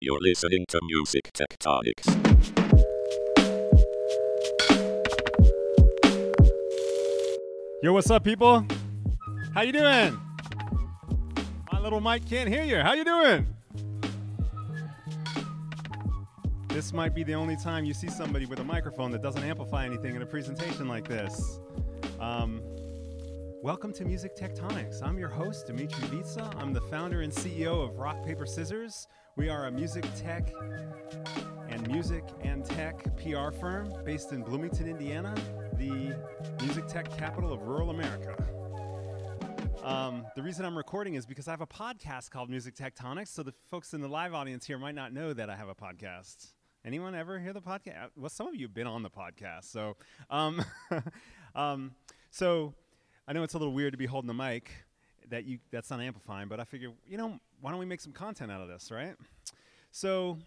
You're listening to Music Tectonics. Yo, what's up, people? How you doing? My little mic can't hear you. How you doing? This might be the only time you see somebody with a microphone that doesn't amplify anything in a presentation like this. Welcome to Music Tectonics. I'm your host, Dmitri Vietze. I'm the founder and CEO of Rock, Paper, Scissors. We are a music tech PR firm based in Bloomington, Indiana, the music tech capital of rural America. The reason I'm recording is because I have a podcast called Music Tectonics, so the folks in the live audience here might not know that I have a podcast. Anyone ever hear the podcast? Well, some of you have been on the podcast, so so I know it's a little weird to be holding the mic that's not amplifying, but I figure, why don't we make some content out of this, right? So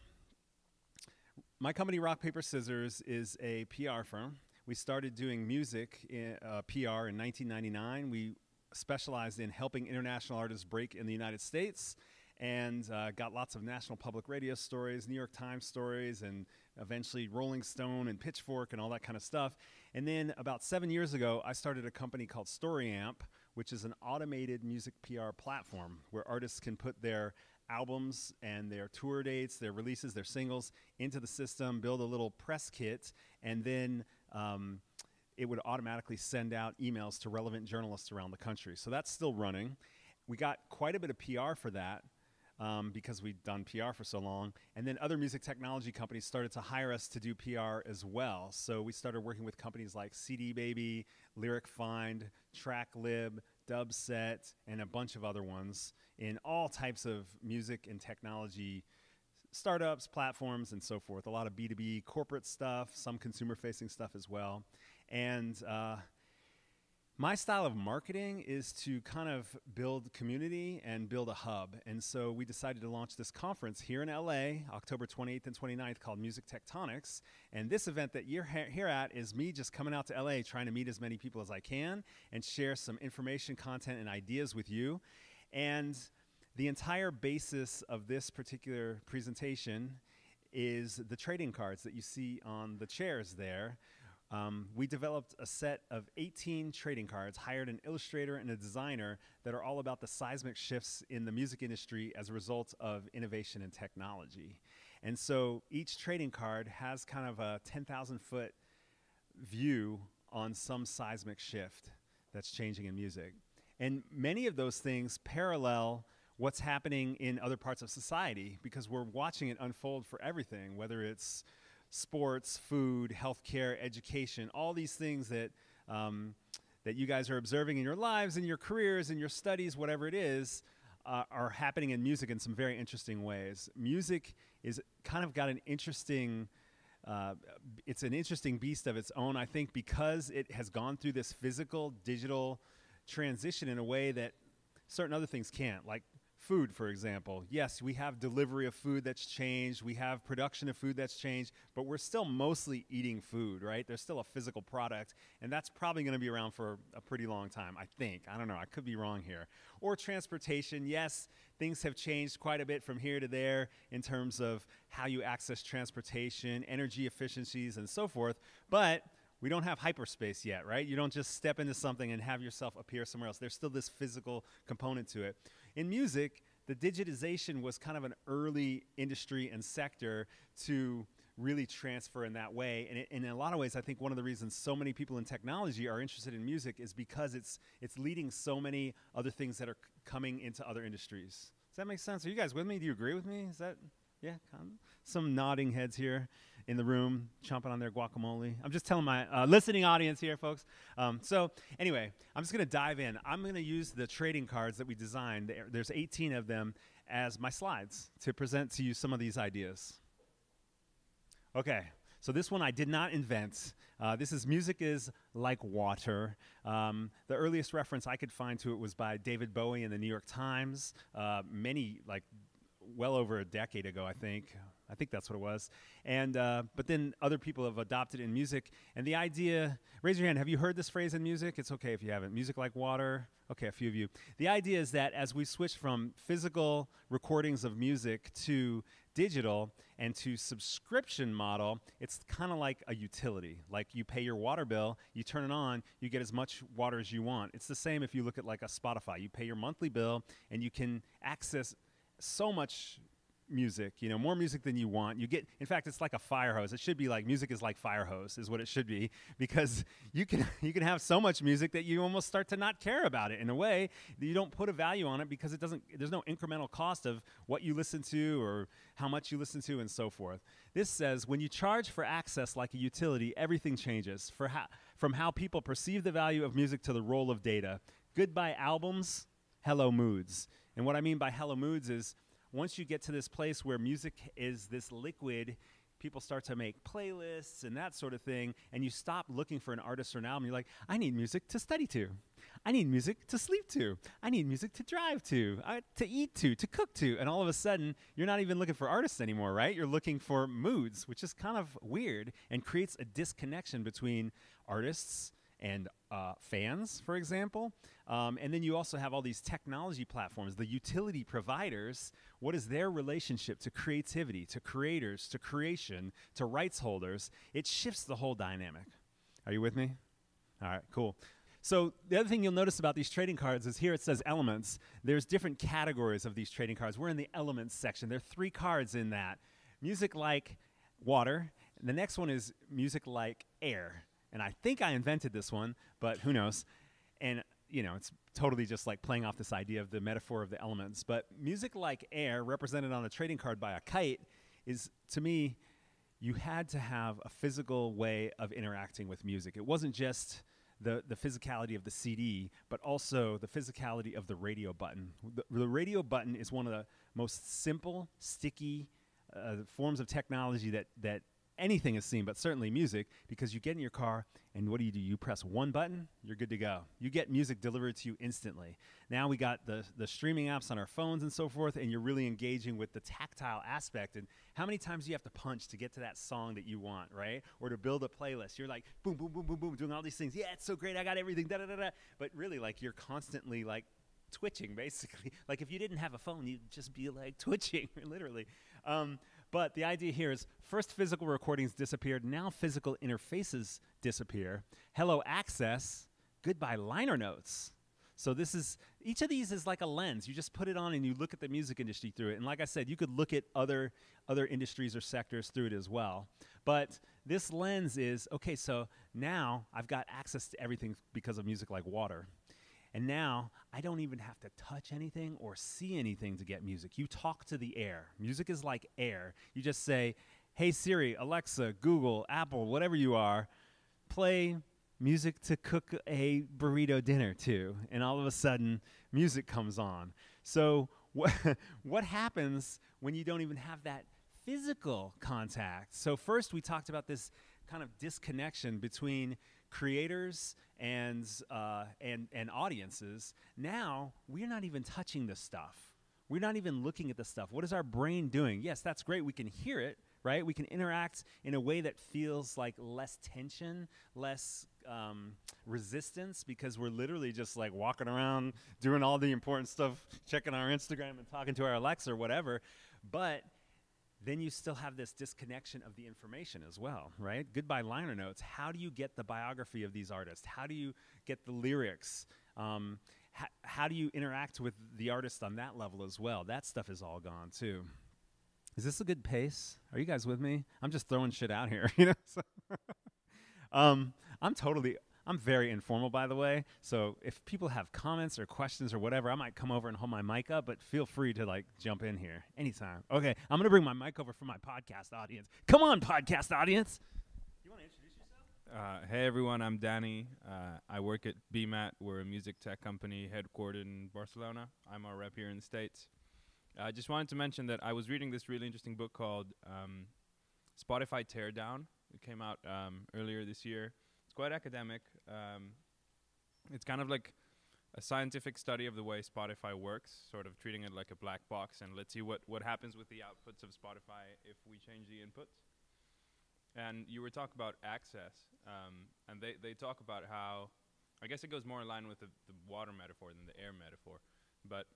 my company, Rock, Paper, Scissors, is a PR firm. We started doing music PR in 1999. We specialized in helping international artists break in the United States and got lots of national public radio stories, New York Times stories, and eventually Rolling Stone and Pitchfork and all that kind of stuff. And then about 7 years ago, I started a company called StoryAmp, which is an automated music PR platform where artists can put their albums and their tour dates, their releases, their singles into the system, build a little press kit, and then it would automatically send out emails to relevant journalists around the country. So that's still running. We got quite a bit of PR for that because we'd done PR for so long. And then other music technology companies started to hire us to do PR as well. So we started working with companies like CD Baby, Lyric Find, TrackLib, Dubset, and a bunch of other ones in all types of music and technology startups, platforms, and so forth. A lot of B2B corporate stuff, some consumer-facing stuff as well. And my style of marketing is to kind of build community and build a hub. And so we decided to launch this conference here in LA, October 28th and 29th, called Music Tectonics. And this event that you're here at is me just coming out to LA, trying to meet as many people as I can and share some information, content, and ideas with you. And the entire basis of this particular presentation is the trading cards that you see on the chairs there. We developed a set of 18 trading cards, hired an illustrator and a designer that are all about the seismic shifts in the music industry as a result of innovation and technology. And so each trading card has kind of a 10,000-foot view on some seismic shift that's changing in music. And many of those things parallel what's happening in other parts of society because we're watching it unfold for everything, whether it's sports, food, healthcare, education, all these things that that you guys are observing in your lives, in your careers, in your studies, whatever it is, are happening in music in some very interesting ways. Music is kind of got an interesting, it's an interesting beast of its own, I think, because it has gone through this physical, digital transition in a way that certain other things can't, like food, for example. Yes, we have delivery of food that's changed. We have production of food that's changed, but we're still mostly eating food, right? There's still a physical product, and that's probably going to be around for a pretty long time, I think. I don't know. I could be wrong here. Or transportation. Yes, things have changed quite a bit from here to there in terms of how you access transportation, energy efficiencies, and so forth, but we don't have hyperspace yet, right? You don't just step into something and have yourself appear somewhere else. There's still this physical component to it. In music, the digitization was kind of an early industry and sector to really transfer in that way. And in a lot of ways, I think one of the reasons so many people in technology are interested in music is because it's leading so many other things that are coming into other industries. Does that make sense? Are you guys with me? Do you agree with me? Is that, yeah? Some nodding heads here in the room, chomping on their guacamole. I'm just telling my listening audience here, folks. So anyway, I'm just going to dive in. I'm going to use the trading cards that we designed. There's 18 of them as my slides to present to you some of these ideas. Okay, so this one I did not invent. This is Music is Like Water. The earliest reference I could find to it was by David Bowie in the New York Times, well over a decade ago, I think. I think that's what it was. And but then other people have adopted it in music. And the idea, raise your hand, have you heard this phrase in music? It's okay if you haven't. Music like water. Okay, a few of you. The idea is that as we switch from physical recordings of music to digital, and to subscription model, it's kind of like a utility. Like you pay your water bill, you turn it on, you get as much water as you want. It's the same if you look at like a Spotify. You pay your monthly bill, and you can access so much music, more music than you want. In fact, it's like a fire hose. It should be like music is like fire hose is what it should be, because you can have so much music that you almost start to not care about it in a way that you don't put a value on it, because there's no incremental cost of what you listen to or how much you listen to and so forth. This says when you charge for access like a utility, everything changes from how people perceive the value of music to the role of data. Goodbye albums, hello moods. And what I mean by hello moods is, once you get to this place where music is this liquid, people start to make playlists and that sort of thing, and you stop looking for an artist or an album. You're like, I need music to study to. I need music to sleep to. I need music to drive to eat to cook to. And all of a sudden, you're not even looking for artists anymore, right? You're looking for moods, which is kind of weird and creates a disconnection between artists and fans, for example. And then you also have all these technology platforms, the utility providers. What is their relationship to creativity, to creators, to creation, to rights holders? It shifts the whole dynamic. Are you with me? All right, cool. So the other thing you'll notice about these trading cards is here it says elements. There's different categories of these trading cards. We're in the elements section. There are 3 cards in that. Music like water. And the next one is music like air. And I think I invented this one, but who knows? And, it's totally just like playing off this idea of the metaphor of the elements. But music like air, represented on a trading card by a kite, is, to me, you had to have a physical way of interacting with music. It wasn't just the physicality of the CD, but also the physicality of the radio button. The radio button is one of the most simple, sticky forms of technology that anything is seen, but certainly music, because you get in your car and what do? You press one button, you're good to go. You get music delivered to you instantly. Now we got the streaming apps on our phones and so forth, and you're really engaging with the tactile aspect. And how many times do you have to punch to get to that song that you want, right? Or to build a playlist. You're like, boom, boom, boom, boom, boom, doing all these things. Yeah, it's so great, I got everything, da-da-da-da. But really, like, you're constantly, like, twitching, basically. Like, if you didn't have a phone, you'd just be, like, twitching, literally. But the idea here is first physical recordings disappeared, now physical interfaces disappear. Hello access, goodbye liner notes. So each of these is like a lens. You just put it on and you look at the music industry through it. And like I said, you could look at other industries or sectors through it as well. But this lens is, okay, so now I've got access to everything because of music like water. And now I don't even have to touch anything or see anything to get music. You talk to the air. Music is like air. You just say, hey Siri, Alexa, Google, Apple, whatever you are, play music to cook a burrito dinner to. And all of a sudden, music comes on. So what happens when you don't even have that physical contact? So first we talked about this kind of disconnection between creators and audiences. Now we're not even touching the stuff. We're not even looking at the stuff. What is our brain doing? Yes, that's great. We can hear it, right? We can interact in a way that feels like less tension, less resistance, because we're literally just like walking around doing all the important stuff, checking our Instagram and talking to our Alexa or whatever. But then you still have this disconnection of the information as well, right? Goodbye liner notes. How do you get the biography of these artists? How do you get the lyrics? How do you interact with the artist on that level as well? That stuff is all gone too. Is this a good pace? Are you guys with me? I'm just throwing shit out here, So I'm very informal, by the way. So if people have comments or questions or whatever, I might come over and hold my mic up, but feel free to like jump in here anytime. Okay, I'm going to bring my mic over for my podcast audience. Come on, podcast audience. You want to introduce yourself? Hey, everyone. I'm Danny. I work at BMAT. We're a music tech company headquartered in Barcelona. I'm our rep here in the States. I just wanted to mention that I was reading this really interesting book called Spotify Teardown. It came out earlier this year. It's quite academic. It's kind of like a scientific study of the way Spotify works, sort of treating it like a black box, and let's see what happens with the outputs of Spotify if we change the inputs. And you were talking about access, and they talk about how, I guess it goes more in line with the water metaphor than the air metaphor, but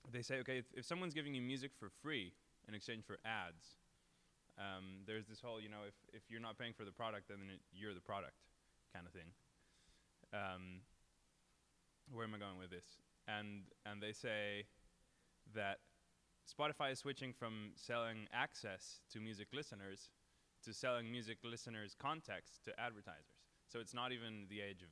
they say, okay, if someone's giving you music for free, in exchange for ads. There's this whole, you know, if you're not paying for the product, then you're the product kind of thing. Where am I going with this? And they say that Spotify is switching from selling access to music listeners to selling music listeners context to advertisers. So it's not even the age of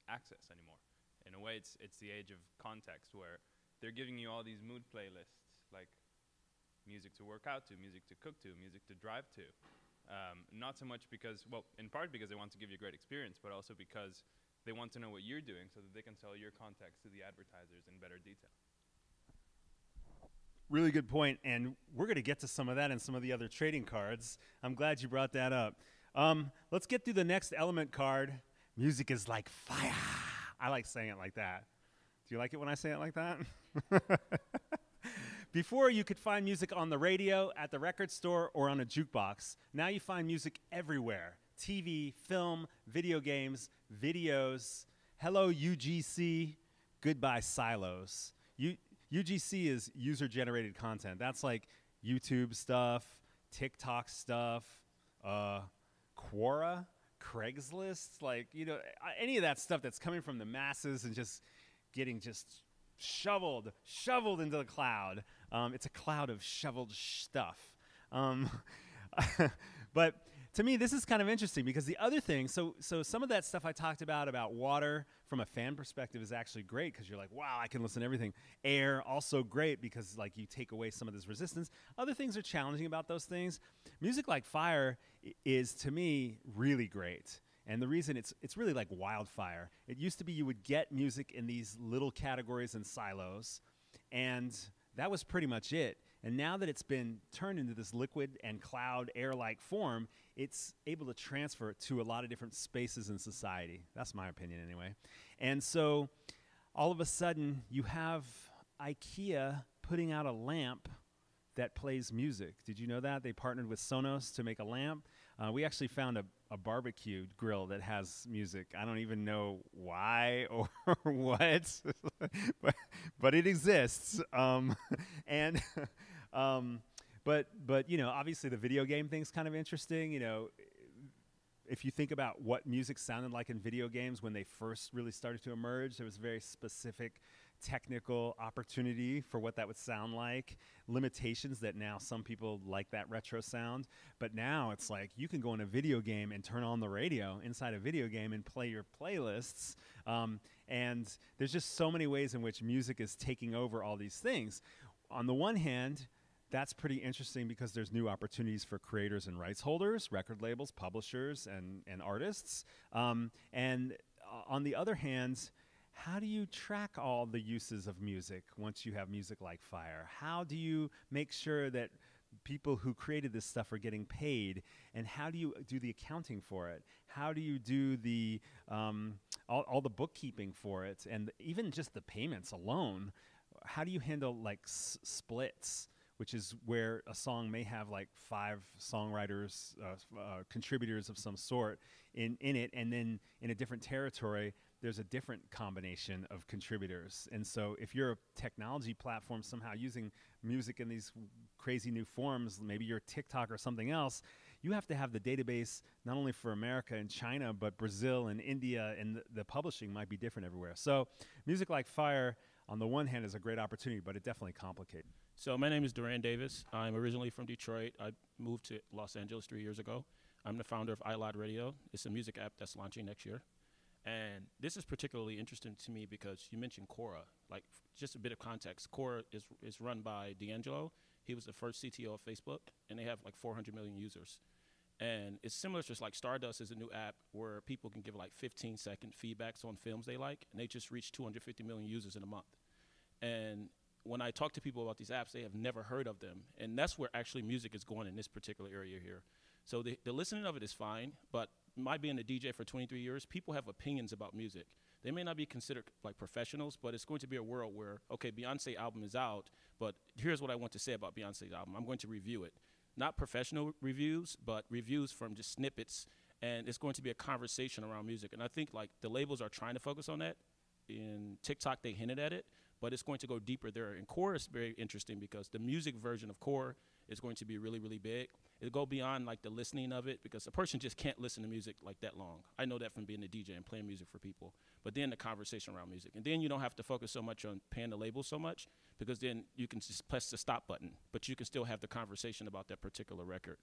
access anymore. In a way, it's the age of context, where they're giving you all these mood playlists, like music to work out to, music to cook to, music to drive to. Not so much because, well, in part because they want to give you a great experience, but also because they want to know what you're doing so that they can sell your context to the advertisers in better detail. Really good point, and we're going to get to some of that in some of the other trading cards. I'm glad you brought that up. Let's get through the next element card. Music is like fire. I like saying it like that. Do you like it when I say it like that? Before, you could find music on the radio, at the record store, or on a jukebox. Now you find music everywhere. TV, film, video games, videos. Hello, UGC. Goodbye, silos. UGC is user-generated content. That's like YouTube stuff, TikTok stuff, Quora, Craigslist, like, you know, any of that stuff that's coming from the masses and just getting just shoveled into the cloud. It's a cloud of shoveled stuff. But to me, this is kind of interesting because the other thing, so some of that stuff I talked about water from a fan perspective is actually great because you're like, wow, I can listen to everything. Air, also great because like you take away some of this resistance. Other things are challenging about those things. Music like fire is, to me, really great. And the reason it's really like wildfire. It used to be you would get music in these little categories and silos, and that was pretty much it. And now that it's been turned into this liquid and cloud air-like form, it's able to transfer it to a lot of different spaces in society. That's my opinion anyway. And so all of a sudden you have IKEA putting out a lamp that plays music. Did you know that? They partnered with Sonos to make a lamp. We actually found a barbecue grill that has music. I don't even know why or what, but it exists. But you know, obviously the video game thing's kind of interesting. You know, if you think about what music sounded like in video games when they first really started to emerge, there was very specific technical opportunity for what that would sound like, limitations that now some people like that retro sound. But now it's like you can go in a video game and turn on the radio inside a video game and play your playlists. And there's just so many ways in which music is taking over all these things. On the one hand, that's pretty interesting because there's new opportunities for creators and rights holders, record labels, publishers, and artists. And on the other hand, how do you track all the uses of music once you have music like fire? How do you make sure that people who created this stuff are getting paid? And how do you do the accounting for it? How do you do the all the bookkeeping for it? And even just the payments alone? How do you handle like splits, which is where a song may have like 5 songwriters, contributors of some sort in it, and then in a different territory, there's a different combination of contributors. And so if you're a technology platform somehow using music in these crazy new forms, maybe you're TikTok or something else, you have to have the database not only for America and China, but Brazil and India, and the publishing might be different everywhere. So music like fire, on the one hand, is a great opportunity, but it definitely complicates. So my name is Duran Davis. I'm originally from Detroit. I moved to Los Angeles 3 years ago. I'm the founder of iLoud Radio. It's a music app that's launching next year. And this is particularly interesting to me because you mentioned Quora. Like, just a bit of context, Quora is run by D'Angelo. He was the first CTO of Facebook, and they have like 400 million users. And it's similar, just like Stardust is a new app where people can give like 15-second feedbacks on films they like, and they just reached 250 million users in a month. And when I talk to people about these apps, they have never heard of them. And that's where actually music is going in this particular area here. So the listening of it is fine, but my being a DJ for 23 years, people have opinions about music. They may not be considered like professionals, but it's going to be a world where, okay, Beyonce album is out, but here's what I want to say about Beyonce's album. I'm going to review it. Not professional reviews, but reviews from just snippets, and it's going to be a conversation around music. And I think like the labels are trying to focus on that. In TikTok, they hinted at it, but it's going to go deeper there. And Core is very interesting because the music version of Core is going to be really, really big. It'll go beyond like the listening of it, because a person just can't listen to music like that long. I know that from being a DJ and playing music for people. But then the conversation around music. And then you don't have to focus so much on paying the label so much, because then you can just press the stop button, but you can still have the conversation about that particular record.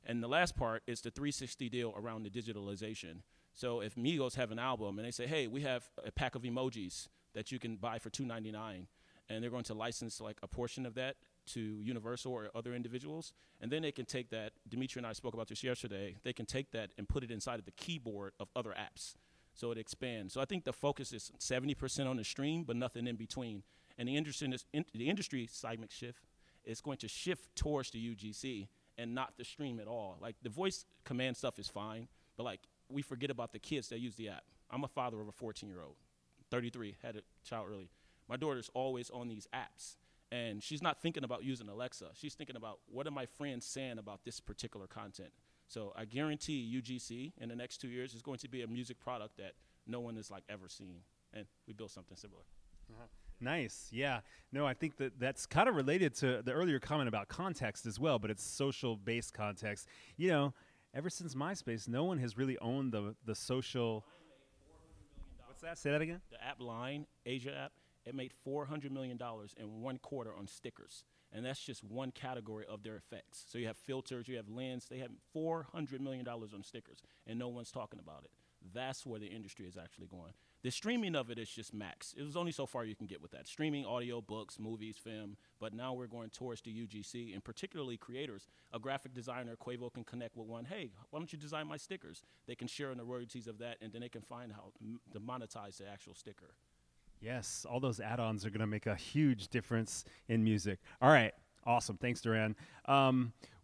And the last part is the 360 deal around the digitalization. So if Migos have an album and they say, hey, we have a pack of emojis that you can buy for $2.99, and they're going to license like a portion of that to Universal or other individuals, and then they can take that, Dmitri and I spoke about this yesterday, they can take that and put it inside of the keyboard of other apps. So it expands. So I think the focus is 70% on the stream, but nothing in between. And the industry seismic shift is going to shift towards the UGC and not the stream at all. Like the voice command stuff is fine, but like we forget about the kids that use the app. I'm a father of a 14-year-old, 33, had a child early. My daughter's always on these apps, and she's not thinking about using Alexa. She's thinking about, what are my friends saying about this particular content? So I guarantee UGC in the next 2 years is going to be a music product that no one has like ever seen, and we built something similar. Nice. Yeah. No, I think that that's kind of related to the earlier comment about context as well, but it's social-based context. You know, ever since MySpace, no one has really owned the social. What's that? Say that again. The app Line, Asia app, it made $400 million in 1 quarter on stickers. And that's just one category of their effects. So you have filters, you have lens. They have $400 million on stickers, and no one's talking about it. That's where the industry is actually going. The streaming of it is just max. It was only so far you can get with that. Streaming audio, books, movies, film. But now we're going towards the UGC, and particularly creators. A graphic designer, Quavo, can connect with one. Hey, why don't you design my stickers? They can share in the royalties of that, and then they can find how to monetize the actual sticker. Yes, all those add-ons are going to make a huge difference in music. All right, awesome. Thanks, Duran.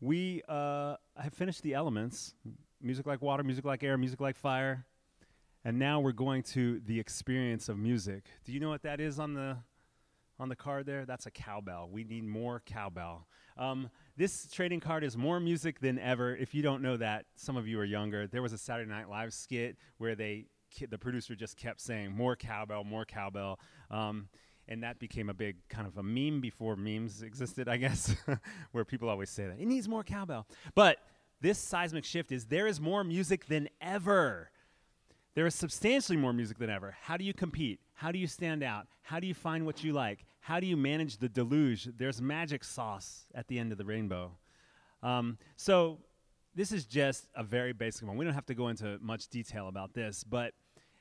We have finished the elements. Music like water, music like air, music like fire. And now we're going to the experience of music. Do you know what that is on the card there? That's a cowbell. We need more cowbell. This trading card is more music than ever. If you don't know that, some of you are younger. There was a Saturday Night Live skit where the producer just kept saying, more cowbell, more cowbell. And that became a big kind of a meme before memes existed, I guess, where people always say that. It needs more cowbell. But this seismic shift is there is more music than ever. There is substantially more music than ever. How do you compete? How do you stand out? How do you find what you like? How do you manage the deluge? There's magic sauce at the end of the rainbow. So this is just a very basic one. We don't have to go into much detail about this, but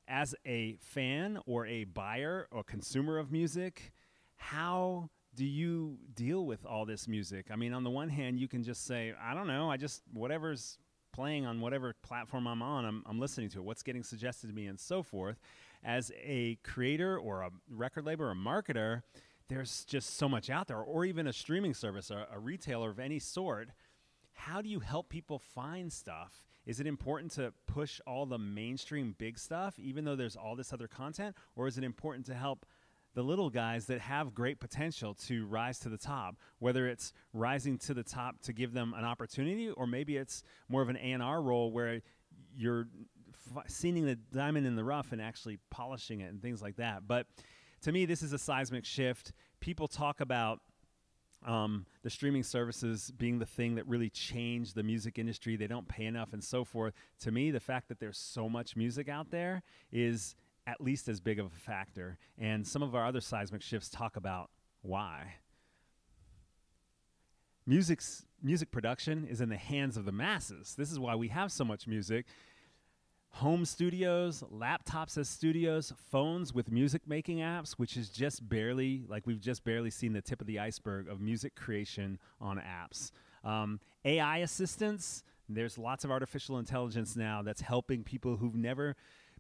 as a fan or a buyer or consumer of music, how do you deal with all this music? I mean, on the one hand, you can just say, I don't know, whatever's playing on whatever platform I'm on, I'm listening to it, what's getting suggested to me and so forth. As a creator or a record label or a marketer, there's just so much out there, or even a streaming service, a retailer of any sort. How do you help people find stuff? Is it important to push all the mainstream big stuff, even though there's all this other content? Or is it important to help the little guys that have great potential to rise to the top, whether it's rising to the top to give them an opportunity, or maybe it's more of an A&R role where you're seeing the diamond in the rough and actually polishing it and things like that. But to me, this is a seismic shift. People talk about the streaming services being the thing that really changed the music industry. They don't pay enough and so forth. To me, the fact that there's so much music out there is at least as big of a factor. And some of our other seismic shifts talk about why. Music production is in the hands of the masses. This is why we have so much music. Home studios, laptops as studios, phones with music-making apps, which is just barely, like we've just barely seen the tip of the iceberg of music creation on apps. AI assistants, there's lots of artificial intelligence now that's helping people who've never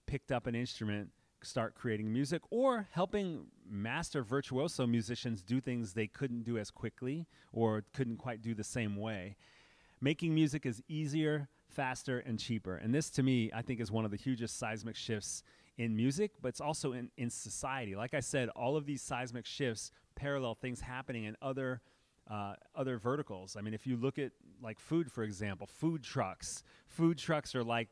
picked up an instrument start creating music, or helping master virtuoso musicians do things they couldn't do as quickly or couldn't quite do the same way. Making music is easier, faster, and cheaper. And this, to me, I think is one of the hugest seismic shifts in music, but it's also in society. Like I said, all of these seismic shifts parallel things happening in other other verticals. I mean, if you look at like food, for example, food trucks. Food trucks are like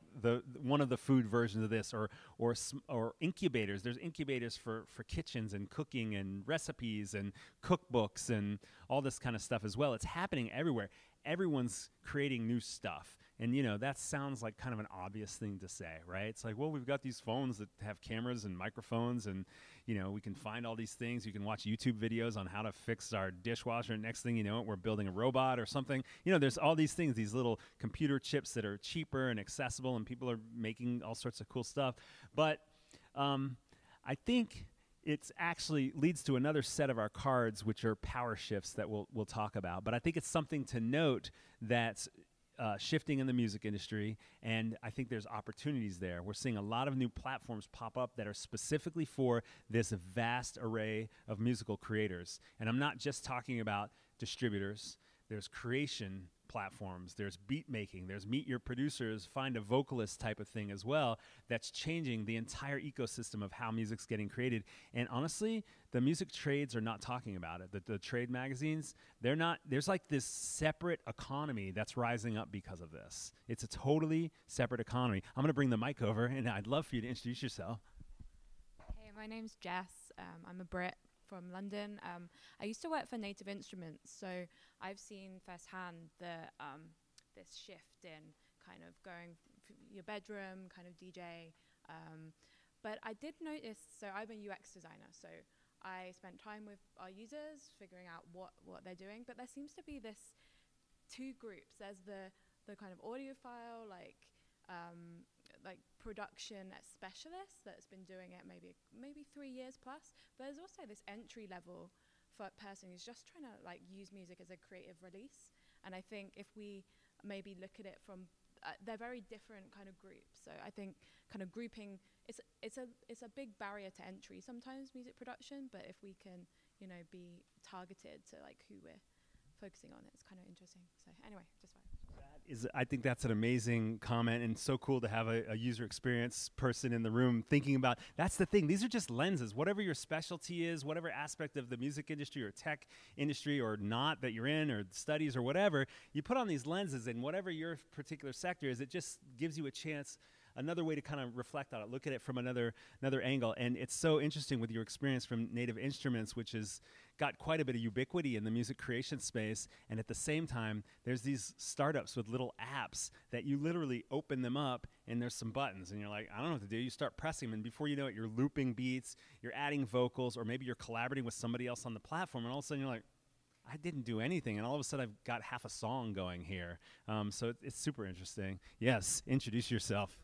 one of the food versions of this, or incubators. There's incubators for kitchens and cooking and recipes and cookbooks and all this kind of stuff as well. It's happening everywhere. Everyone's creating new stuff. And, you know, that sounds like kind of an obvious thing to say, right? It's like, well, we've got these phones that have cameras and microphones, and, you know, we can find all these things. You can watch YouTube videos on how to fix our dishwasher. Next thing you know, we're building a robot or something. You know, there's all these things, these little computer chips that are cheaper and accessible, and people are making all sorts of cool stuff. But I think it's actually leads to another set of our cards, which are power shifts that we'll talk about. But I think it's something to note that's shifting in the music industry, and I think there's opportunities there. We're seeing a lot of new platforms pop up that are specifically for this vast array of musical creators. And I'm not just talking about distributors. There's creation platforms, there's beat making, there's meet your producers, find a vocalist type of thing as well, that's changing the entire ecosystem of how music's getting created. And honestly, the music trades are not talking about it. The trade magazines, they're not, there's like this separate economy that's rising up because of this. It's a totally separate economy. I'm gonna bring the mic over, and I'd love for you to introduce yourself. Hey, my name's Jess. I'm a Brit from London. I used to work for Native Instruments, so I've seen firsthand this shift in kind of going your bedroom, kind of DJ. But I did notice, so I'm a UX designer, so I spent time with our users figuring out what they're doing, but there seems to be this two groups. There's the kind of audiophile, like production specialist that's been doing it maybe 3 years plus, but there's also this entry level person who's just trying to like use music as a creative release. And I think if we maybe look at it from they're very different kind of groups. So I think kind of grouping it's a big barrier to entry sometimes, music production, but if we can, you know, be targeted to like who we're focusing on, it's kind of interesting. So anyway, just fine. I think that's an amazing comment, and so cool to have a user experience person in the room thinking about. That's the thing. These are just lenses. Whatever your specialty is, whatever aspect of the music industry or tech industry or not that you're in, or studies or whatever, you put on these lenses, and whatever your particular sector is, it just gives you a chance, another way to kind of reflect on it, look at it from another angle. And it's so interesting with your experience from Native Instruments, which has got quite a bit of ubiquity in the music creation space. And at the same time, there's these startups with little apps that you literally open them up, and there's some buttons, and you're like, I don't know what to do. You start pressing them, and before you know it, you're looping beats, you're adding vocals, or maybe you're collaborating with somebody else on the platform, and all of a sudden you're like, I didn't do anything, and all of a sudden I've got half a song going here. So it's super interesting. Yes, introduce yourself.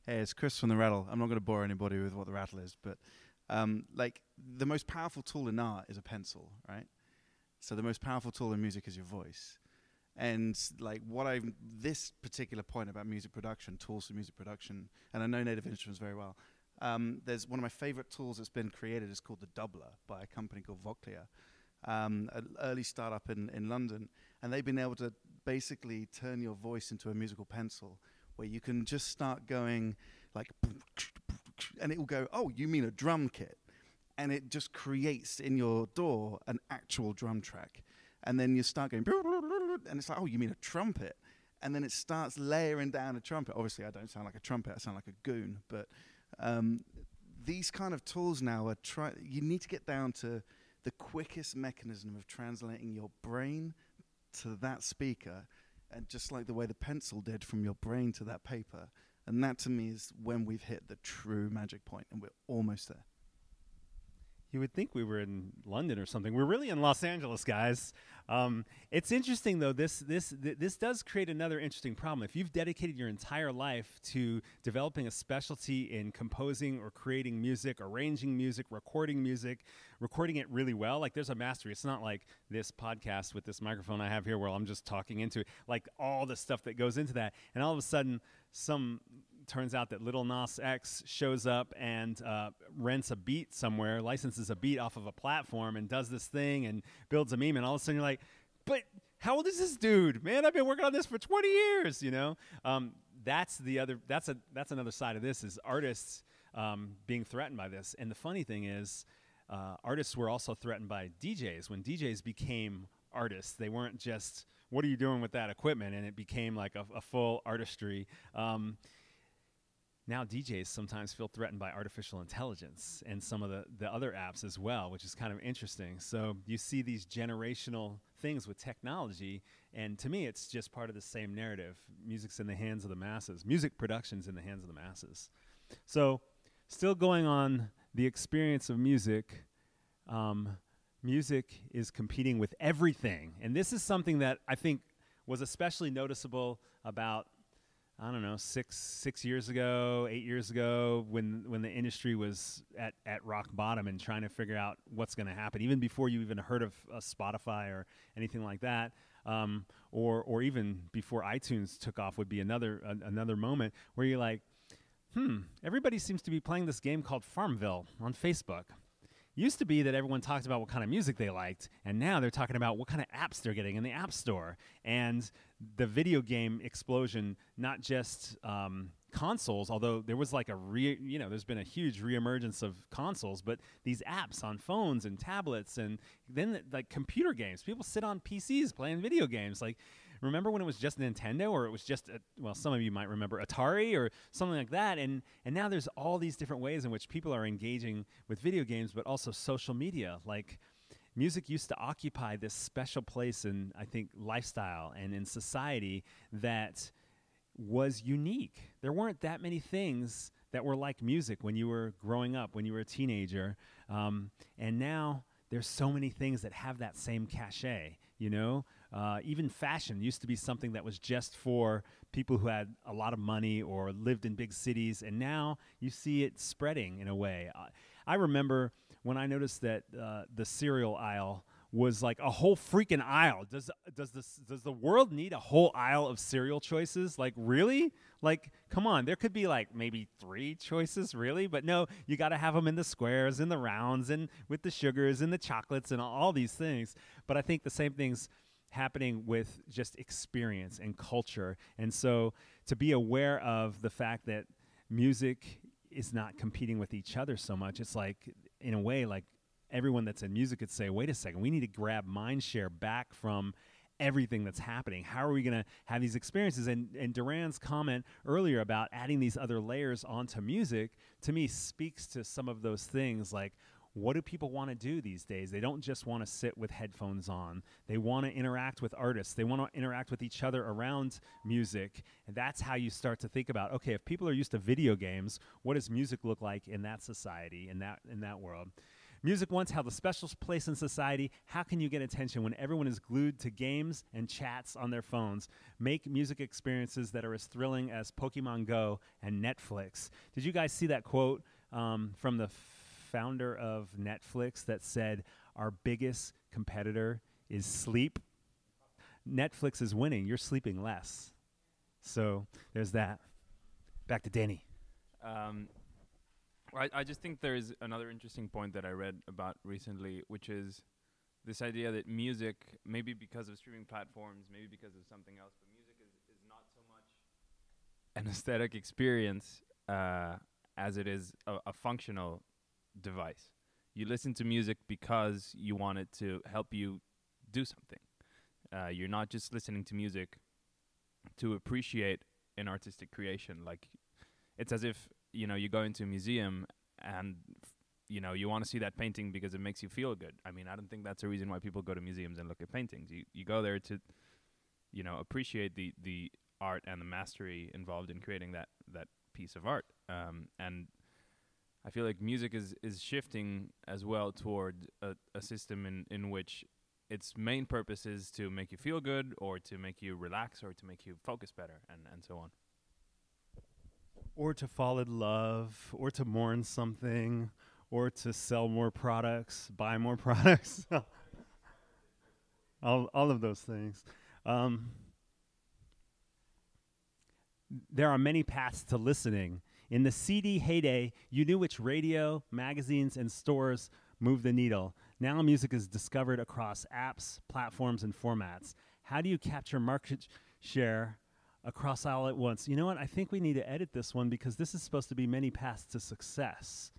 Hey, it's Chris from The Rattle. I'm not going to bore anybody with what The Rattle is, but like the most powerful tool in art is a pencil, right? So the most powerful tool in music is your voice. And like this particular point about music production, tools for music production, and I know Native Instruments very well. There's one of my favorite tools that's been created is called the Doubler by a company called Voclia, an early startup in London. And they've been able to basically turn your voice into a musical pencil, where you can just start going like, and it will go, oh, you mean a drum kit? And it just creates in your DAW an actual drum track. And then you start going, and it's like, oh, you mean a trumpet? And then it starts layering down a trumpet. Obviously, I don't sound like a trumpet, I sound like a goon. But these kind of tools now are you need to get down to the quickest mechanism of translating your brain to that speaker, and just like the way the pencil did from your brain to that paper. And that to me is when we've hit the true magic point, and we're almost there. You would think we were in London or something. We're really in Los Angeles, guys. It's interesting, though. This does create another interesting problem. If you've dedicated your entire life to developing a specialty in composing or creating music, arranging music, recording it really well, like there's a mastery. It's not like this podcast with this microphone I have here where I'm just talking into it, like all the stuff that goes into that. And all of a sudden, turns out that Lil Nas X shows up and rents a beat somewhere, licenses a beat off of a platform, and does this thing and builds a meme, and all of a sudden you're like, but how old is this dude? Man, I've been working on this for 20 years, you know? That's another side of this, is artists being threatened by this. And the funny thing is, artists were also threatened by DJs. When DJs became artists, they weren't just, what are you doing with that equipment? And it became like a full artistry. Now DJs sometimes feel threatened by artificial intelligence and some of the other apps as well, which is kind of interesting. So you see these generational things with technology, and to me it's just part of the same narrative. Music's in the hands of the masses. Music production's in the hands of the masses. So still going on the experience of music, music is competing with everything. And this is something that I think was especially noticeable about, I don't know, 6 years ago, 8 years ago, when the industry was at rock bottom and trying to figure out what's going to happen, even before you even heard of Spotify or anything like that, or even before iTunes took off would be another moment where you're like, everybody seems to be playing this game called Farmville on Facebook. Used to be that everyone talked about what kind of music they liked, and now they're talking about what kind of apps they're getting in the App Store. And the video game explosion, not just consoles, although there was like there's been a huge reemergence of consoles, but these apps on phones and tablets, and then like computer games. People sit on PCs playing video games. Like, remember when it was just Nintendo, or it was just, some of you might remember Atari or something like that. And now there's all these different ways in which people are engaging with video games, but also social media. Like, music used to occupy this special place in, I think, lifestyle and in society that was unique. There weren't that many things that were like music when you were growing up, when you were a teenager. And now there's so many things that have that same cachet, you know? Even fashion used to be something that was just for people who had a lot of money or lived in big cities, and now you see it spreading in a way. I remember when I noticed that the cereal aisle was like a whole freaking aisle. Does the world need a whole aisle of cereal choices? Like, really? Like, come on, there could be like maybe 3 choices, really? But no, you got to have them in the squares and the rounds and with the sugars and the chocolates and all these things. But I think the same thing's happening with just experience and culture. And so to be aware of the fact that music is not competing with each other so much, it's like, in a way, like everyone that's in music could say, wait a second, we need to grab mind share back from everything that's happening. How are we going to have these experiences? And Duran's comment earlier about adding these other layers onto music, to me, speaks to some of those things. Like, what do people want to do these days? They don't just want to sit with headphones on. They want to interact with artists. They want to interact with each other around music. And that's how you start to think about, okay, if people are used to video games, what does music look like in that society, in that world? Music once held a special place in society. How can you get attention when everyone is glued to games and chats on their phones? Make music experiences that are as thrilling as Pokemon Go and Netflix. Did you guys see that quote from the founder of Netflix that said, our biggest competitor is sleep? Netflix is winning. You're sleeping less. So there's that. Back to Danny. I just think there is another interesting point that I read about recently, which is this idea that music, maybe because of streaming platforms, maybe because of something else, but music is not so much an aesthetic experience as it is a functional device. You listen to music because you want it to help you do something. You're not just listening to music to appreciate an artistic creation. Like, it's as if, you go into a museum and, you want to see that painting because it makes you feel good. I mean, I don't think that's a reason why people go to museums and look at paintings. You go there to, appreciate the art and the mastery involved in creating that piece of art. And I feel like music is shifting as well toward a system in which its main purpose is to make you feel good, or to make you relax, or to make you focus better, and so on. Or to fall in love, or to mourn something, or to sell more products, buy more products. all of those things. There are many paths to listening. In the CD heyday, you knew which radio, magazines, and stores moved the needle. Now music is discovered across apps, platforms, and formats. How do you capture market share across all at once? You know what? I think we need to edit this one because this is supposed to be many paths to success.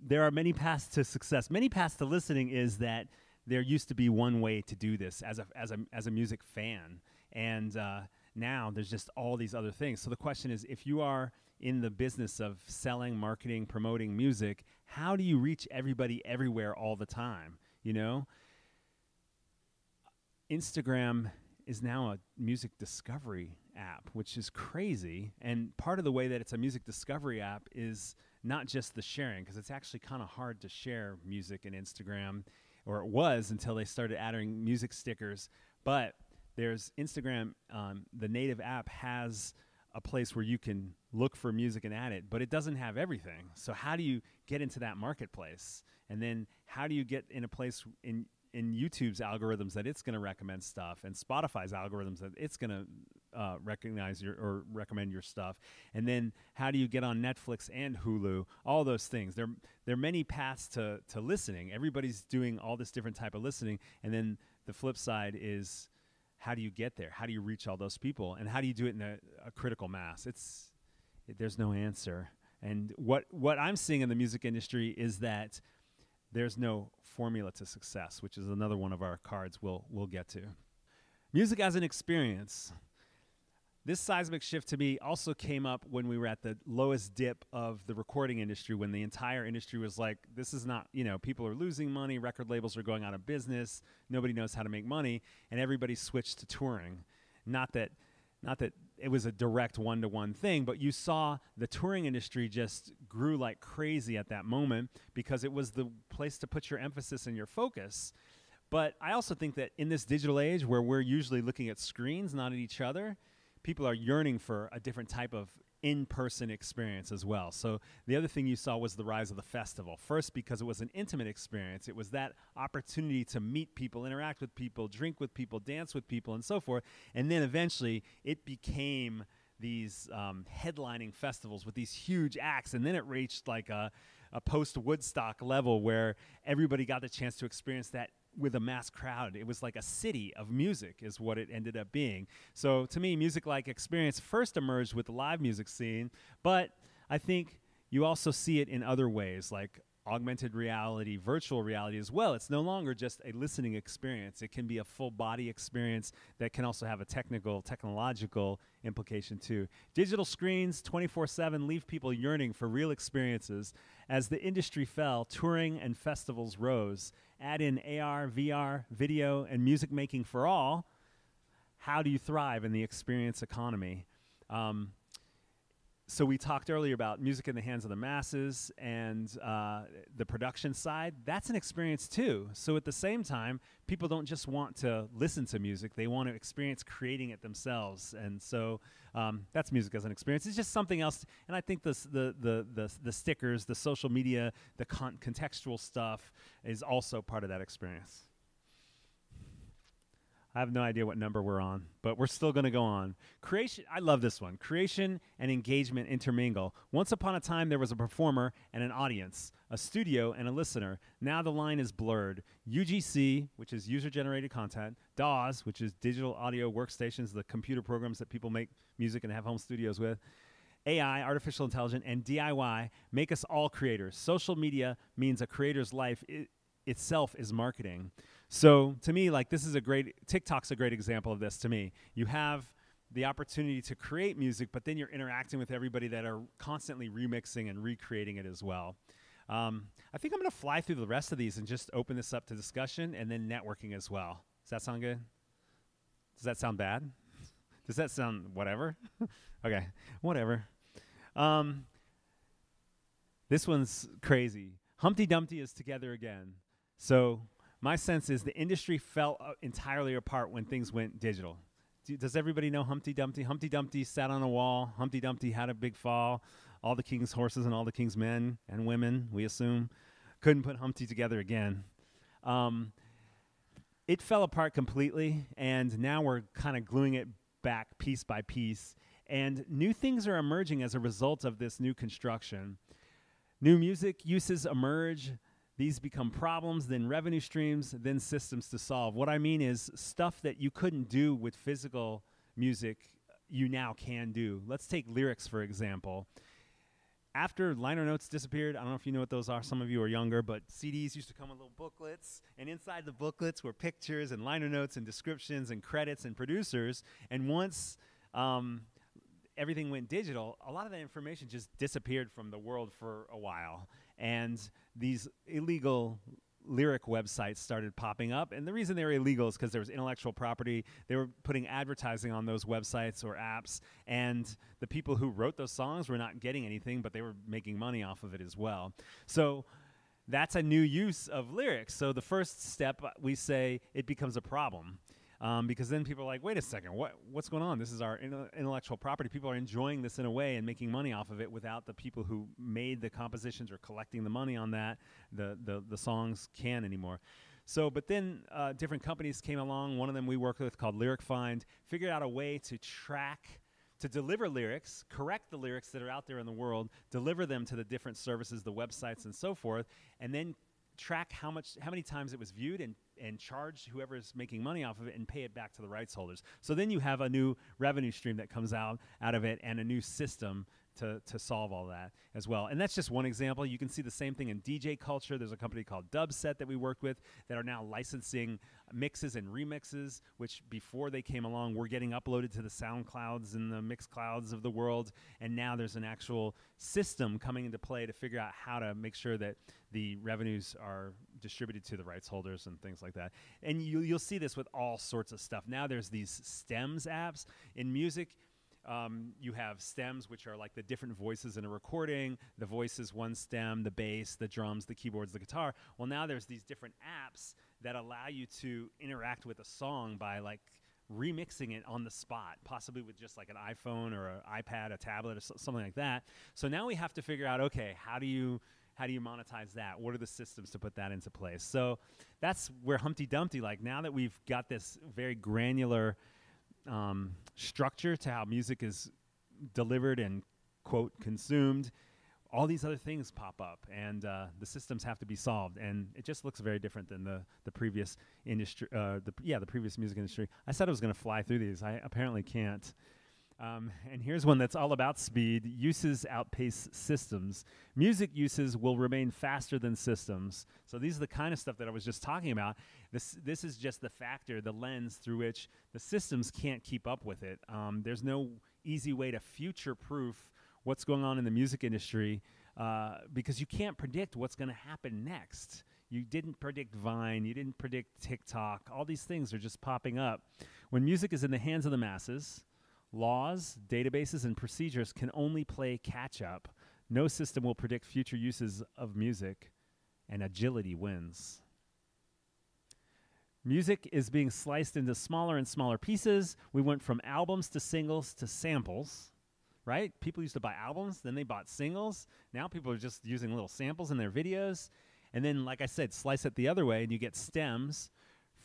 there are many paths to success. Many paths to listening is that there used to be one way to do this as a music fan, and now there's just all these other things. So the question is, if you are in the business of selling, marketing, promoting music, how do you reach everybody everywhere all the time? You know, Instagram is now a music discovery app, which is crazy. And part of the way that it's a music discovery app is not just the sharing, because it's actually kind of hard to share music in Instagram, or it was until they started adding music stickers. But there's Instagram, the native app has a place where you can look for music and add it, but it doesn't have everything. So how do you get into that marketplace? And then how do you get in a place in YouTube's algorithms that it's going to recommend stuff, and Spotify's algorithms that it's going to recognize your or recommend your stuff? And then how do you get on Netflix and Hulu? All those things. There are many paths to listening. Everybody's doing all this different type of listening. And then the flip side is, how do you get there? How do you reach all those people? And how do you do it in a critical mass? There's no answer. And what I'm seeing in the music industry is that there's no formula to success, which is another one of our cards we'll get to. Music as an experience. This seismic shift to me also came up when we were at the lowest dip of the recording industry, when the entire industry was like, this is not, people are losing money, record labels are going out of business, nobody knows how to make money, and everybody switched to touring. Not that it was a direct one-to-one thing, but you saw the touring industry just grew like crazy at that moment because it was the place to put your emphasis and your focus. But I also think that in this digital age where we're usually looking at screens, not at each other, people are yearning for a different type of in-person experience as well. So the other thing you saw was the rise of the festival. First, because it was an intimate experience. It was that opportunity to meet people, interact with people, drink with people, dance with people, and so forth. And then eventually it became these headlining festivals with these huge acts. And then it reached like a post-Woodstock level where everybody got the chance to experience that with a mass crowd. It was like a city of music is what it ended up being. So to me, music-like experience first emerged with the live music scene, but I think you also see it in other ways, like augmented reality, virtual reality as well. It's no longer just a listening experience. It can be a full body experience that can also have a technological implication too. Digital screens 24/7 leave people yearning for real experiences. As the industry fell, touring and festivals rose. Add in AR, VR, video, and music making for all. How do you thrive in the experience economy? So we talked earlier about music in the hands of the masses and the production side. That's an experience too. So at the same time, people don't just want to listen to music. They want to experience creating it themselves. And so that's music as an experience. It's just something else. And I think the stickers, the social media, the contextual stuff is also part of that experience. I have no idea what number we're on, but we're still going to go on. Creation, I love this one. Creation and engagement intermingle. Once upon a time, there was a performer and an audience, a studio and a listener. Now the line is blurred. UGC, which is user-generated content, DAWs, which is digital audio workstations, the computer programs that people make music and have home studios with, AI, artificial intelligence, and DIY make us all creators. Social media means a creator's life itself is marketing. So to me, like TikTok's a great example of this to me. You have the opportunity to create music, but then you're interacting with everybody that are constantly remixing and recreating it as well. I think I'm going to fly through the rest of these and just open this up to discussion and then networking as well. Does that sound good? Does that sound bad? Does that sound whatever? Okay, whatever. This one's crazy. Humpty Dumpty is together again. So my sense is the industry fell entirely apart when things went digital. Does everybody know Humpty Dumpty? Humpty Dumpty sat on a wall. Humpty Dumpty had a big fall. All the king's horses and all the king's men and women, we assume, couldn't put Humpty together again. It fell apart completely, and now we're kind of gluing it back piece by piece. And new things are emerging as a result of this new construction. New music uses emerge. These become problems, then revenue streams, then systems to solve. What I mean is stuff that you couldn't do with physical music, you now can do. Let's take lyrics, for example. after liner notes disappeared, I don't know if you know what those are. Some of you are younger, but CDs used to come with little booklets, and inside the booklets were pictures and liner notes and descriptions and credits and producers. And once everything went digital, a lot of that information just disappeared from the world for a while. And these illegal lyric websites started popping up, and the reason they were illegal is because there was intellectual property. They were putting advertising on those websites or apps, and the people who wrote those songs were not getting anything, but they were making money off of it as well. So that's a new use of lyrics. So the first step, we say, it becomes a problem. Because then people are like, wait a second, what's going on? This is our intellectual property. People are enjoying this in a way and making money off of it without the people who made the compositions or collecting the money on that. The songs can't anymore. So, but then different companies came along. One of them we worked with called Lyric Find, figured out a way to to deliver lyrics, correct the lyrics that are out there in the world, deliver them to the different services, the websites and so forth, and then track how many times it was viewed and charge whoever is making money off of it and pay it back to the rights holders. So then you have a new revenue stream that comes out of it and a new system to solve all that as well. And that's just one example. You can see the same thing in DJ culture. There's a company called Dubset that we worked with that are now licensing mixes and remixes, which before they came along were getting uploaded to the SoundClouds and the Mixclouds of the world. And now there's an actual system coming into play to figure out how to make sure that the revenues are distributed to the rights holders and things like that. And you'll see this with all sorts of stuff. Now there's these stems apps. In music, you have stems, which are like the different voices in a recording. The voice is one stem, the bass, the drums, the keyboards, the guitar. Well, now there's these different apps that allow you to interact with a song by like remixing it on the spot, possibly with just like an iPhone or an iPad, a tablet, or something like that. So now we have to figure out, okay, how do you monetize that? What are the systems to put that into place? So that's where Humpty Dumpty, like now that we've got this very granular structure to how music is delivered and, quote, consumed, all these other things pop up, and the systems have to be solved, and it just looks very different than the previous industry, the previous music industry. I said I was going to fly through these. I apparently can't. And here's one that's all about speed. Uses outpace systems. Music uses will remain faster than systems. So these are the kind of stuff that I was just talking about. This is just the factor, the lens through which the systems can't keep up with it. There's no easy way to future-proof what's going on in the music industry because you can't predict what's going to happen next. You didn't predict Vine. You didn't predict TikTok. All these things are just popping up. When music is in the hands of the masses, laws, databases, and procedures can only play catch-up. No system will predict future uses of music, and agility wins. Music is being sliced into smaller and smaller pieces. We went from albums to singles to samples, right? People used to buy albums, then they bought singles. Now people are just using little samples in their videos. And then, like I said, slice it the other way, and you get stems.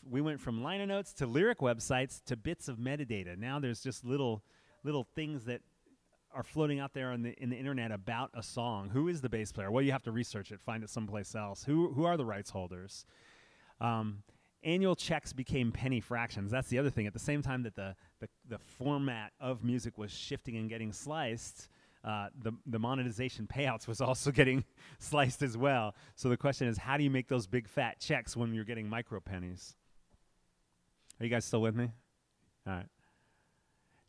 We went from liner notes to lyric websites to bits of metadata. Now there's just little things that are floating out there in the internet about a song. Who is the bass player? Well, you have to research it, find it someplace else. Who are the rights holders? Annual checks became penny fractions. That's the other thing. At the same time that the format of music was shifting and getting sliced, the monetization payouts was also getting sliced as well. So the question is, how do you make those big fat checks when you're getting micro pennies? Are you guys still with me? All right.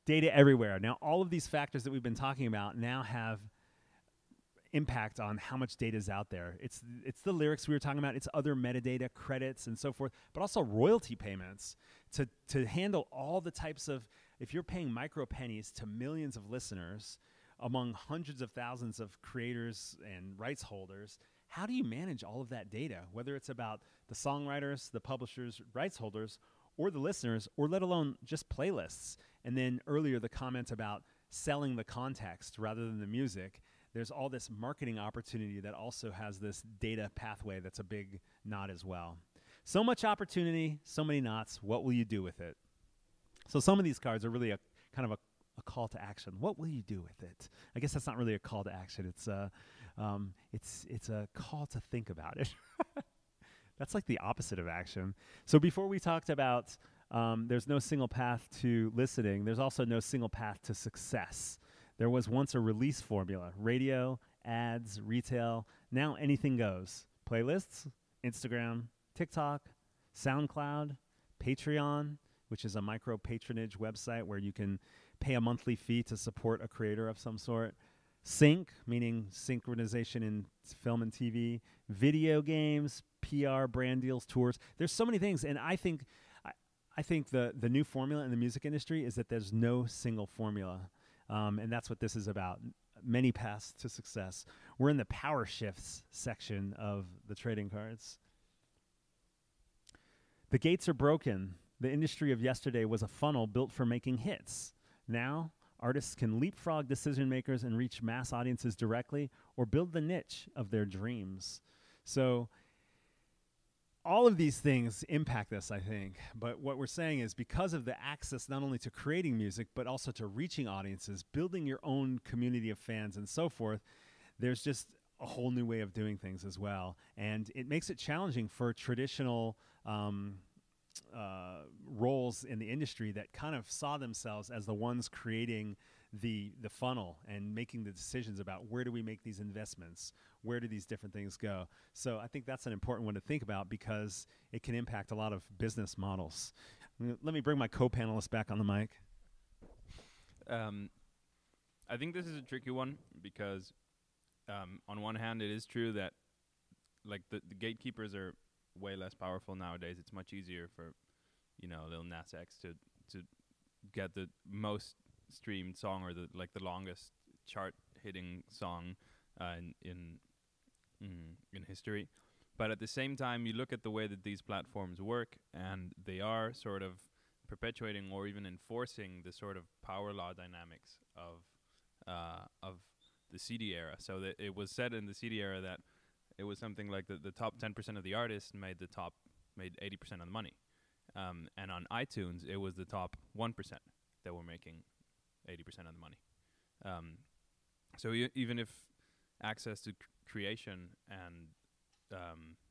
Data everywhere. Now, all of these factors that we've been talking about now have impact on how much data is out there. It's the lyrics we were talking about. It's other metadata, credits, and so forth, but also royalty payments to handle all the types of, if you're paying micro pennies to millions of listeners among hundreds of thousands of creators and rights holders, how do you manage all of that data, whether it's about the songwriters, the publishers, rights holders, or the listeners, or let alone just playlists? And then earlier, the comment about selling the context rather than the music. There's all this marketing opportunity that also has this data pathway that's a big knot as well. So much opportunity, so many knots. What will you do with it? So some of these cards are really a kind of a call to action. What will you do with it? I guess that's not really a call to action. It's a call to think about it. That's like the opposite of action. So before we talked about there's no single path to listening, there's also no single path to success. There was once a release formula: radio, ads, retail. Now anything goes. Playlists, Instagram, TikTok, SoundCloud, Patreon, which is a micro patronage website where you can pay a monthly fee to support a creator of some sort. Sync, meaning synchronization in film and TV, video games, PR, brand deals, tours. There's so many things, and I think the new formula in the music industry is that there's no single formula, and that's what this is about. Many paths to success. We're in the power shifts section of the trading cards. The gates are broken. The industry of yesterday was a funnel built for making hits. Now, artists can leapfrog decision makers and reach mass audiences directly or build the niche of their dreams. So all of these things impact this, I think. But what we're saying is because of the access not only to creating music, but also to reaching audiences, building your own community of fans and so forth, there's just a whole new way of doing things as well. And it makes it challenging for traditional roles in the industry that kind of saw themselves as the ones creating the funnel and making the decisions about where do we make these investments, where do these different things go. So I think that's an important one to think about because it can impact a lot of business models. Let me bring my co-panelist back on the mic. I think this is a tricky one because on one hand it is true that like the gatekeepers are way less powerful nowadays. It's much easier for, Lil Nas X to get the most streamed song or the longest chart hitting song in history. But at the same time, you look at the way that these platforms work, and they are sort of perpetuating or even enforcing the sort of power law dynamics of the CD era. So that it was said in the CD era that it was something like the top 10% of the artists made 80% of the money. And on iTunes, it was the top 1% that were making 80% of the money. So even if access to creation and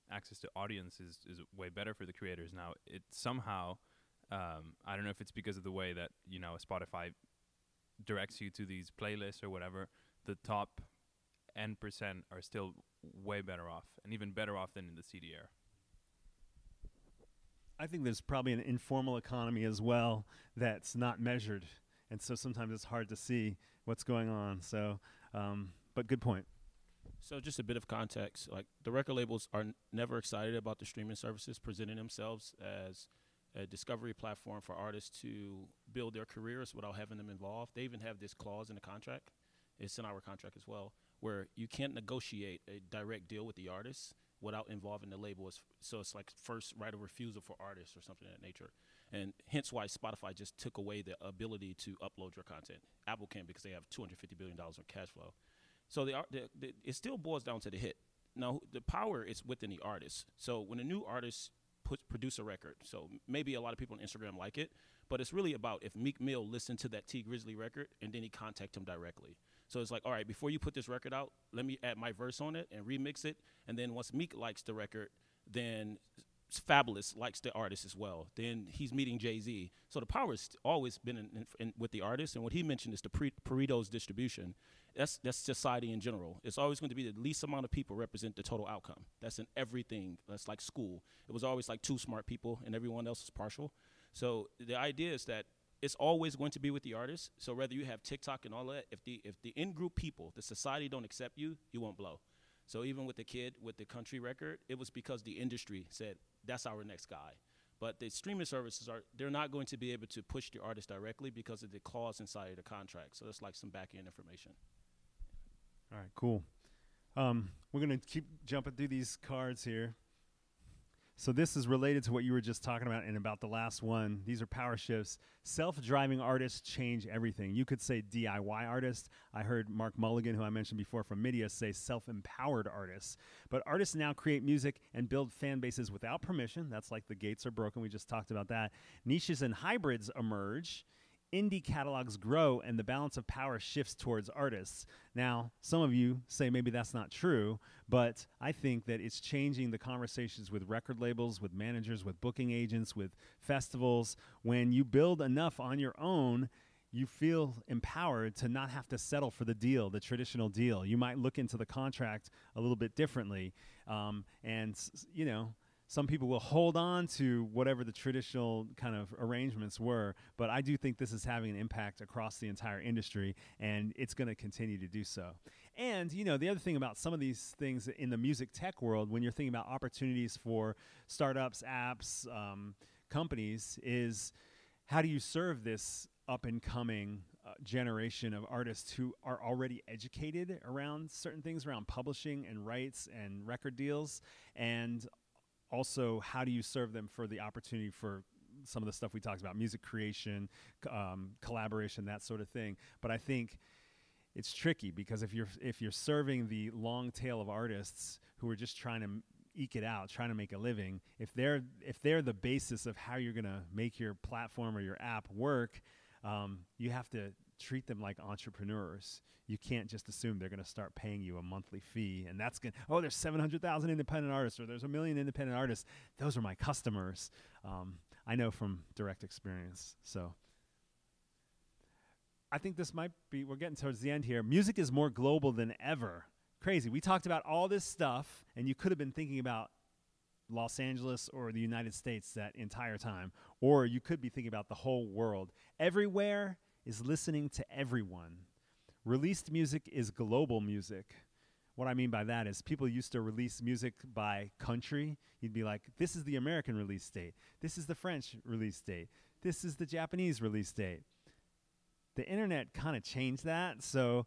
access to audience is way better for the creators now, it somehow, I don't know if it's because of the way that, Spotify directs you to these playlists or whatever, the top N% are still way better off, and even better off than in the CD era. I think there's probably an informal economy as well that's not measured, and so sometimes it's hard to see what's going on. So, but good point. So just a bit of context, like the record labels are never excited about the streaming services presenting themselves as a discovery platform for artists to build their careers without having them involved. They even have this clause in the contract, it's in our contract as well, where you can't negotiate a direct deal with the artists without involving the label. So it's like first right of refusal for artists or something of that nature. And hence why Spotify just took away the ability to upload your content. Apple can't because they have $250 billion on cash flow. So it still boils down to the hit. Now, the power is within the artist. So when a new artist produce a record, so maybe a lot of people on Instagram like it, but it's really about if Meek Mill listened to that T Grizzly record and then he contact him directly. So it's like, all right, before you put this record out, let me add my verse on it and remix it. And then once Meek likes the record, then Fabulous likes the artist as well. Then he's meeting Jay-Z. So the power has always been in with the artist. And what he mentioned is the Pareto's distribution. That's society in general. It's always going to be the least amount of people represent the total outcome. That's in everything. That's like school. It was always like 2 smart people and everyone else is partial. So the idea is that it's always going to be with the artist. So whether you have TikTok and all that, if the in-group people, the society don't accept you, you won't blow. So even with the kid with the country record, it was because the industry said, that's our next guy. But the streaming services they're not going to be able to push the artist directly because of the clause inside of the contract. So it's like some back-end information. All right, cool. We're going to keep jumping through these cards here. So this is related to what you were just talking about and about the last one. These are power shifts. Self-driving artists change everything. You could say DIY artists. I heard Mark Mulligan, who I mentioned before from Media, say self-empowered artists. But artists now create music and build fan bases without permission. That's like the gates are broken. We just talked about that. Niches and hybrids emerge. Indie catalogs grow and the balance of power shifts towards artists. Now, some of you say maybe that's not true, but I think that it's changing the conversations with record labels, with managers, with booking agents, with festivals. When you build enough on your own, you feel empowered to not have to settle for the deal, the traditional deal. You might look into the contract a little bit differently. You know, some people will hold on to whatever the traditional kind of arrangements were, but I do think this is having an impact across the entire industry, and it's going to continue to do so. And, you know, the other thing about some of these things in the music tech world, when you're thinking about opportunities for startups, apps, companies, is how do you serve this up-and-coming generation of artists who are already educated around certain things, around publishing and rights and record deals, and also how do you serve them for the opportunity for some of the stuff we talked about, music creation, collaboration, that sort of thing. But I think it's tricky because if you're serving the long tail of artists who are just trying to eke it out, trying to make a living, if they're the basis of how you're going to make your platform or your app work, you have to treat them like entrepreneurs. You can't just assume they're going to start paying you a monthly fee, and that's going to, oh, there's 700,000 independent artists, or there's 1 million independent artists. Those are my customers. I know from direct experience. So I think this might be, we're getting towards the end here. Music is more global than ever. Crazy. We talked about all this stuff, and you could have been thinking about Los Angeles or the United States that entire time, or you could be thinking about the whole world. Everywhere is listening to everyone. Released music is global music. What I mean by that is people used to release music by country. You'd be like, this is the American release date. This is the French release date. This is the Japanese release date. The internet kind of changed that, so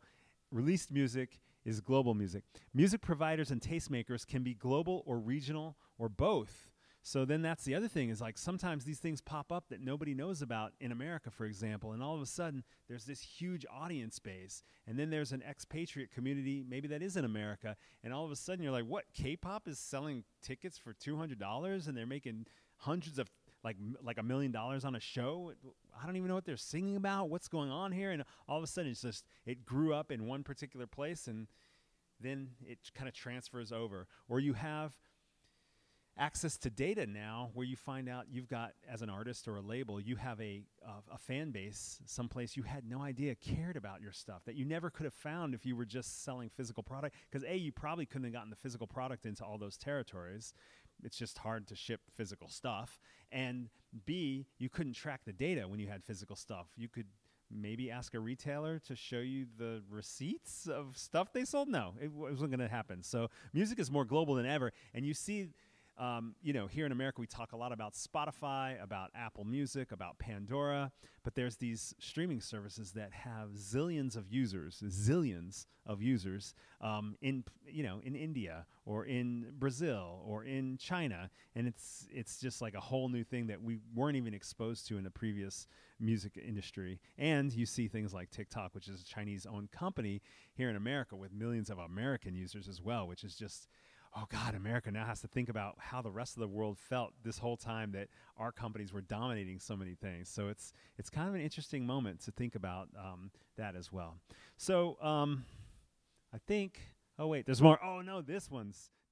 released music is global music. Music providers and tastemakers can be global or regional or both. So then that's the other thing is like sometimes these things pop up that nobody knows about in America, for example, and all of a sudden there's this huge audience base, and then there's an expatriate community maybe that is in America, and all of a sudden you're like, what, K-pop is selling tickets for $200 and they're making hundreds of like $1 million on a show? I don't even know what they're singing about. What's going on here? And all of a sudden it's just, it grew up in one particular place and then it kind of transfers over. Or you have access to data now where you find out you've got, as an artist or a label, you have a fan base someplace you had no idea cared about your stuff that you never could have found if you were just selling physical product. Because A, you probably couldn't have gotten the physical product into all those territories. It's just hard to ship physical stuff. And B, you couldn't track the data when you had physical stuff. You could maybe ask a retailer to show you the receipts of stuff they sold. No, it wasn't going to happen. So music is more global than ever. And you see, you know, here in America, we talk a lot about Spotify, about Apple Music, about Pandora, but there's these streaming services that have zillions of users in, you know, in India or in Brazil or in China, and it's just like a whole new thing that we weren't even exposed to in the previous music industry. And you see things like TikTok, which is a Chinese-owned company here in America with millions of American users as well, which is just, oh God, America now has to think about how the rest of the world felt this whole time that our companies were dominating so many things. So it's kind of an interesting moment to think about that as well. So I think, oh wait, there's more. Oh no, this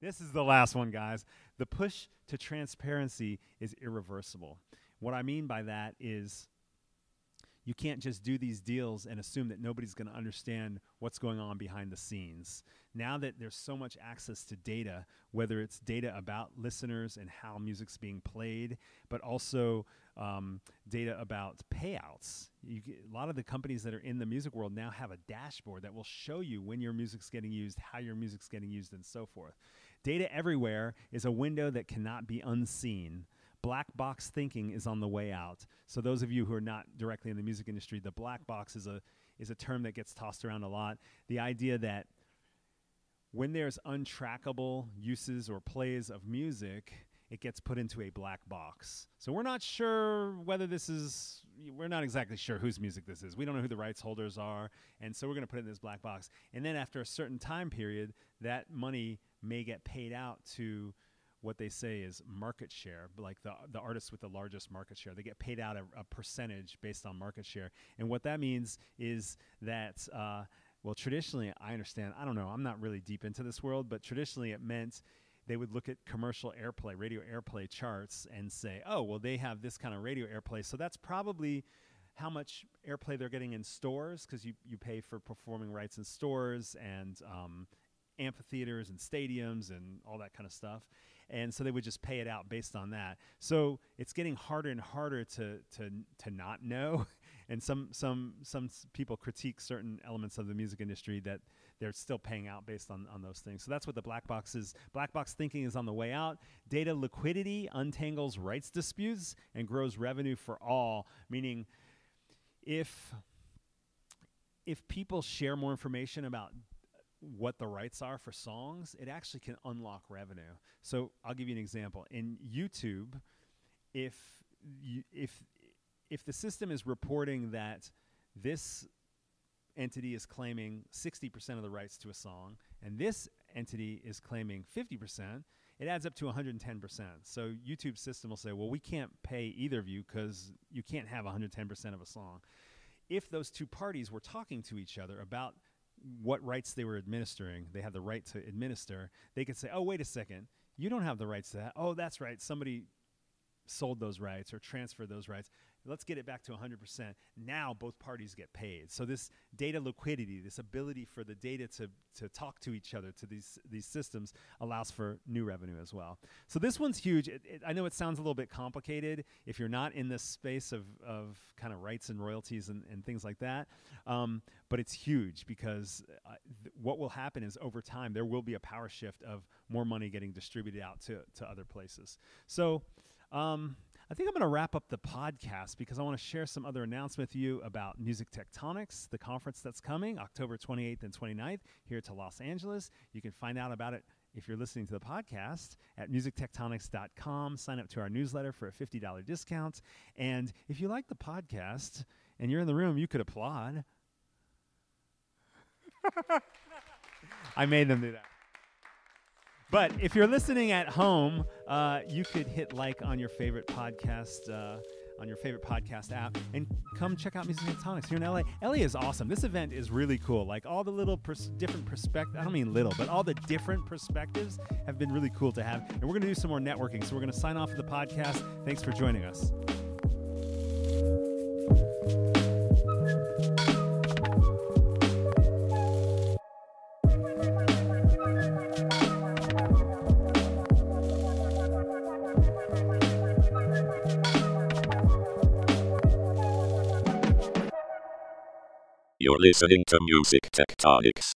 is the last one, guys. The push to transparency is irreversible. What I mean by that is you can't just do these deals and assume that nobody's going to understand what's going on behind the scenes. Now that there's so much access to data, whether it's data about listeners and how music's being played, but also data about payouts. A lot of the companies that are in the music world now have a dashboard that will show you when your music's getting used, how your music's getting used, and so forth. Data everywhere is a window that cannot be unseen. Black box thinking is on the way out. So those of you who are not directly in the music industry, the black box is a term that gets tossed around a lot. The idea that when there's untrackable uses or plays of music, it gets put into a black box. So we're not sure whether we're not exactly sure whose music this is. We don't know who the rights holders are, and so we're going to put it in this black box. And then after a certain time period, that money may get paid out to what they say is market share, like the artists with the largest market share. They get paid out a percentage based on market share. And what that means is that, well, traditionally, I understand, I don't know, I'm not really deep into this world, but traditionally it meant they would look at commercial airplay, radio airplay charts and say, oh, well, they have this kind of radio airplay, so that's probably how much airplay they're getting in stores, because you pay for performing rights in stores and amphitheaters and stadiums and all that kind of stuff. And so they would just pay it out based on that. So it's getting harder and harder to not know. And some people critique certain elements of the music industry that they're still paying out based on those things. So that's what the black box is. Black box thinking is on the way out. Data liquidity untangles rights disputes and grows revenue for all, meaning if people share more information about what the rights are for songs, it actually can unlock revenue. So I'll give you an example. In YouTube, if the system is reporting that this entity is claiming 60% of the rights to a song and this entity is claiming 50%, it adds up to 110%. So YouTube's system will say, well, we can't pay either of you because you can't have 110% of a song. If those two parties were talking to each other about what rights they were administering, they had the right to administer, they could say, oh, wait a second, you don't have the rights to that. Oh, that's right, somebody sold those rights or transferred those rights. Let's get it back to 100%. Now both parties get paid. So this data liquidity, this ability for the data to talk to each other, to these systems, allows for new revenue as well. So this one's huge. I know it sounds a little bit complicated if you're not in this space of kind of rights and royalties and things like that. But it's huge because what will happen is over time there will be a power shift of more money getting distributed out to other places. So I think I'm going to wrap up the podcast because I want to share some other announcements with you about Music Tectonics, the conference that's coming October 28th and 29th here to Los Angeles. You can find out about it if you're listening to the podcast at musictectonics.com. Sign up to our newsletter for a $50 discount. And if you like the podcast and you're in the room, you could applaud. I made them do that. But if you're listening at home, you could hit like on your favorite podcast app and come check out Music Tectonics here in LA. LA is awesome. This event is really cool. Like all the little different perspectives, I don't mean little, but all the different perspectives have been really cool to have. And we're going to do some more networking. So we're going to sign off of the podcast. Thanks for joining us. You're listening to Music Tectonics.